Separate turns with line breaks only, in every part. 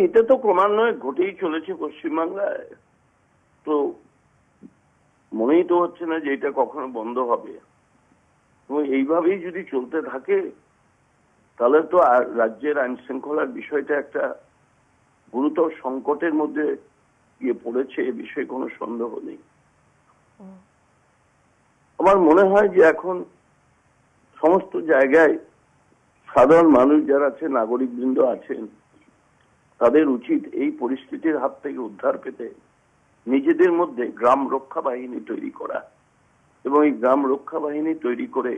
এটা তো ক্রমান্বয়ে ঘটেই চলেছে পশ্চিমবাংলায়। তো মনেই তো হচ্ছে না যে এটা কখনো বন্ধ হবে। এবং এইভাবেই যদি চলতে থাকে তাহলে তো রাজ্যের আইন শৃঙ্খলার বিষয়টা একটা গুরুতর সংকটের মধ্যে গিয়ে পড়েছে, এ বিষয়ে কোনো সন্দেহ নেই। আমার মনে হয় যে এখন সমস্ত জায়গায় সাধারণ মানুষ যারা আছে, নাগরিকবৃন্দ আছেন, তাদের উচিত এই পরিস্থিতির হাত থেকে উদ্ধার পেতে নিজেদের মধ্যে গ্রাম রক্ষা বাহিনী তৈরি করা, এবং এই গ্রাম রক্ষা বাহিনী তৈরি করে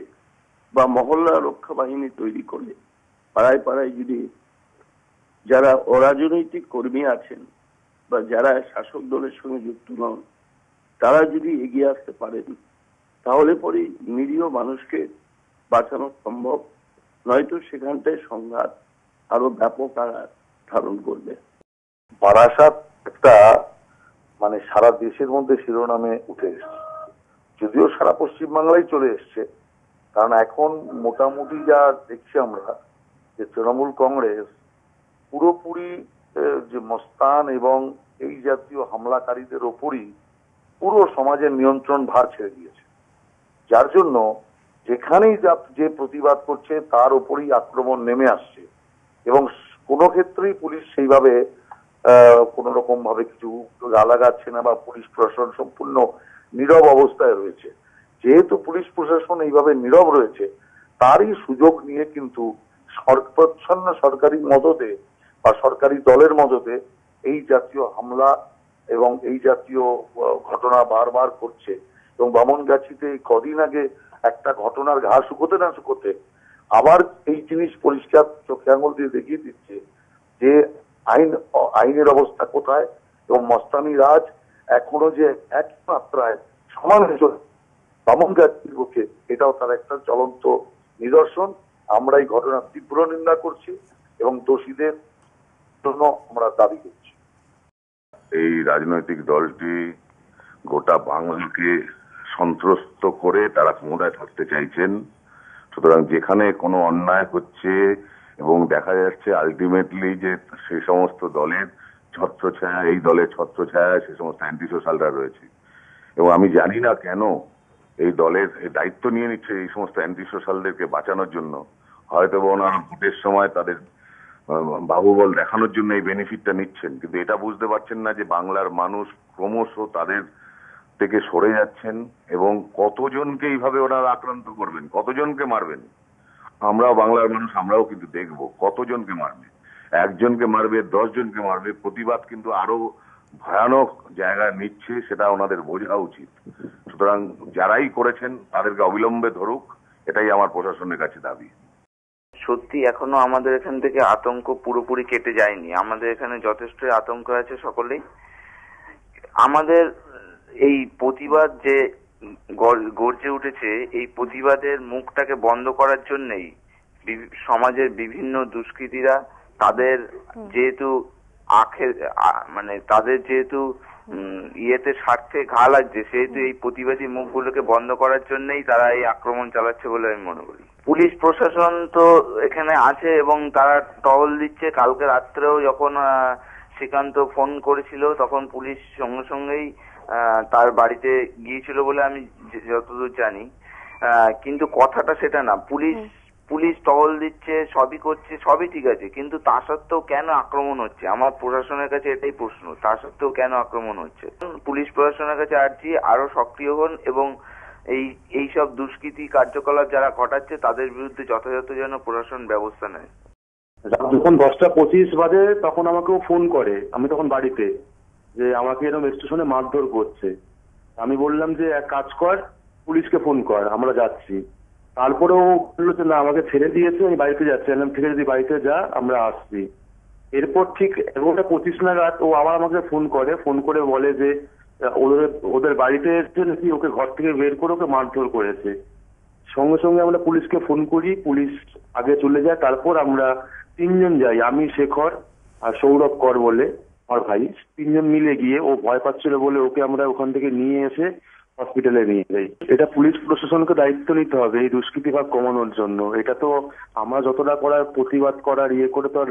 বা মহল্লা রক্ষা বাহিনী তৈরি করে পাড়ায় পাড়ায় যদি যারা অরাজনৈতিক কর্মী আছেন বা যারা শাসক দলের সঙ্গে যুক্ত নন তারা যদি এগিয়ে আসতে পারেন তাহলে পরে নিরীহ মানুষকে বাঁচানো সম্ভব, নয়তো সেখানটায় সংঘাত আরো ব্যাপক আকার ধারণ করবে।
বারাসাত একটা মানে সারা দেশের মধ্যে শিরোনামে উঠে এসছে, যদিও সারা পশ্চিমবাংলায় চলে এসছে। কারণ এখন মোটামুটি যা দেখছি আমরা যে তৃণমূল কংগ্রেস পুরোপুরি যে মস্তান এবং এই জাতীয় হামলাকারীদের ওপরই পুরো সমাজের নিয়ন্ত্রণ ভার ছেড়ে দিয়েছে, যার জন্য যেখানেই যে প্রতিবাদ করছে তার উপরই আক্রমণ নেমে আসছে। এবং কোনো ক্ষেত্রেই পুলিশ সেইভাবে কোন রকম ভাবে কিছু লাগাচ্ছে না, বা পুলিশ প্রশাসন সম্পূর্ণ নীরব অবস্থায় রয়েছে। যেহেতু পুলিশ প্রশাসন এইভাবে নীরব রয়েছে, তারই সুযোগ নিয়ে কিন্তু প্রচ্ছন্ন সরকারি মদতে বা সরকারি দলের মদতে এই জাতীয় হামলা এবং এই জাতীয় ঘটনা বারবার করছে। এবং বামনগাছিতে কদিন আগে একটা ঘটনার ঘা শুকোতে না শুকোতে আবার এই জিনিস পরিষ্কার চোখে আঙুল দিয়ে দেখিয়ে দিচ্ছে যে আইনের অবস্থা কোথায়, এবং মস্তানি রাজ এখনো যে এক মাত্রায় সমান হয়ে বামনগাছির বুকে, এটাও তার একটা জ্বলন্ত নিদর্শন। আমরা এই ঘটনার তীব্র নিন্দা করছি এবং দোষীদের জন্য আমরা দাবি করছি।
এই রাজনৈতিক দলটি গোটা বাংলাকে সন্ত্রস্ত করে তারা ক্ষমতায় থাকতে চাইছেন। সুতরাং যেখানে কোনো অন্যায় হচ্ছে এবং দেখা যাচ্ছে আলটিমেটলি যে সেই সমস্ত দলের ছত্রছায়া, এই দলের ছত্রছায়া সে সমস্ত অ্যান্টি সোশ্যালরা রয়েছে। এবং আমি জানি না কেন এই দলের দায়িত্ব নিয়ে নিচ্ছে এই সমস্ত অ্যান্টি সোশ্যালদেরকে বাঁচানোর জন্য। হয়তো ওনারা ভোটের সময় তাদের বাহুবল দেখানোর জন্য এই বেনিফিটটা নিচ্ছেন, কিন্তু এটা বুঝতে পারছেন না যে বাংলার মানুষ ক্রমশ তাদের থেকে সরে যাচ্ছেন এবং কতজনকে এইভাবে ওনারা আক্রান্ত করবেন, কতজনকে মারবেন। আমরাও বাংলার মানুষ, আমরাও কিন্তু দেখবো কতজনকে মারবে। একজনকে মারবে, 10 জনকে মারবে। প্রতিবাদ কিন্তু আরো ভয়ানক জায়গায় নিচ্ছে, সেটা ওনাদের বোঝা উচিত। সুতরাং যারাই করেছেন তাদেরকে অবিলম্বে ধরুক, এটাই আমার প্রশাসনের কাছে দাবি।
সত্যি এখনো আমাদের এখান থেকে আতঙ্ক পুরোপুরি কেটে যায়নি। আমাদের এখানে যথেষ্ট আতঙ্ক আছে সকলেই। আমাদের এই প্রতিবাদ যে গর্জে উঠেছে, এই প্রতিবাদের মুখটাকে বন্ধ করার জন্যই সমাজের বিভিন্ন দুষ্কৃতীরা তাদের যেহেতু তাদের যেহেতু ইয়েতে স্বার্থে ঘা লাগছে, সেহেতু এই প্রতিবাদী মুখগুলোকে বন্ধ করার জন্যই তারা এই আক্রমণ চালাচ্ছে বলে আমি মনে করি। পুলিশ প্রশাসন তো এখানে আছে এবং তারা টহল দিচ্ছে। কালকে রাত্রেও যখন শ্রীকান্ত ফোন করেছিল তখন পুলিশ সঙ্গে সঙ্গেই তার বাড়িতে গিয়েছিল বলে আমি যতদূর জানি। কিন্তু কথাটা সেটা না। পুলিশ টহল দিচ্ছে, সবই করছে, সবই ঠিক আছে, কিন্তু তা সত্ত্বেও কেন আক্রমণ হচ্ছে? আমার প্রশাসনের কাছে এটাই প্রশ্ন, তা সত্ত্বেও কেন আক্রমণ হচ্ছে? পুলিশ প্রশাসনের কাছে আর্জি আরো সক্রিয় হন এবং এই সব দুষ্কৃতি কার্যকলাপ যারা ঘটাচ্ছে তাদের বিরুদ্ধে যথাযথ যেন প্রশাসন ব্যবস্থা নেয়।
যখন 10:25 বাজে তখন আমাকেও ফোন করে, আমি তখন বাড়িতে, যে আমাকে এরকম স্টেশনে মারধর করছে। আমি বললাম যে এক কাজ কর, পুলিশকে ফোন কর, আমরা যাচ্ছি। তারপরেও বললো যে না, আমাকে ছেড়ে দিয়েছে, আমি বাড়িতে যাচ্ছি। ঠিক আছে, বাড়িতে যা, আমরা আসছি। এরপর ঠিক 11:25 নাগাদ ও আবার আমাকে ফোন করে বলে যে ওদের বাড়িতে এসে নাকি ওকে ঘর থেকে বের করে ওকে মারধর করেছে। সঙ্গে সঙ্গে আমরা পুলিশকে ফোন করি, পুলিশ আগে চলে যায়। তারপর আমরা 3 জন যাই, আমি, শেখর আর সৌরভ কর বলে আমার ভাই, 3 জন মিলে গিয়ে, ও ভয় পাচ্ছিল বলে ওকে আমরা ওখান থেকে নিয়ে এসে হসপিটালে নিয়ে যাই। এটা পুলিশ প্রশাসনকে দায়িত্ব নিতে হবে এই দুষ্কৃতিভাব কমানোর জন্য। এটা তো আমরা যতটা করার, প্রতিবাদ করার ইয়ে করে তো আর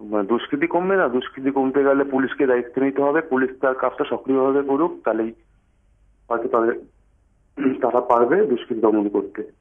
মানে দুষ্কৃতি কমবে না। দুষ্কৃতি কমতে গেলে পুলিশকে দায়িত্ব নিতে হবে, পুলিশ তার কাজটা সক্রিয়ভাবে করুক, তাহলেই হয়তো তারা পারবে দুষ্কৃতি দমন করতে।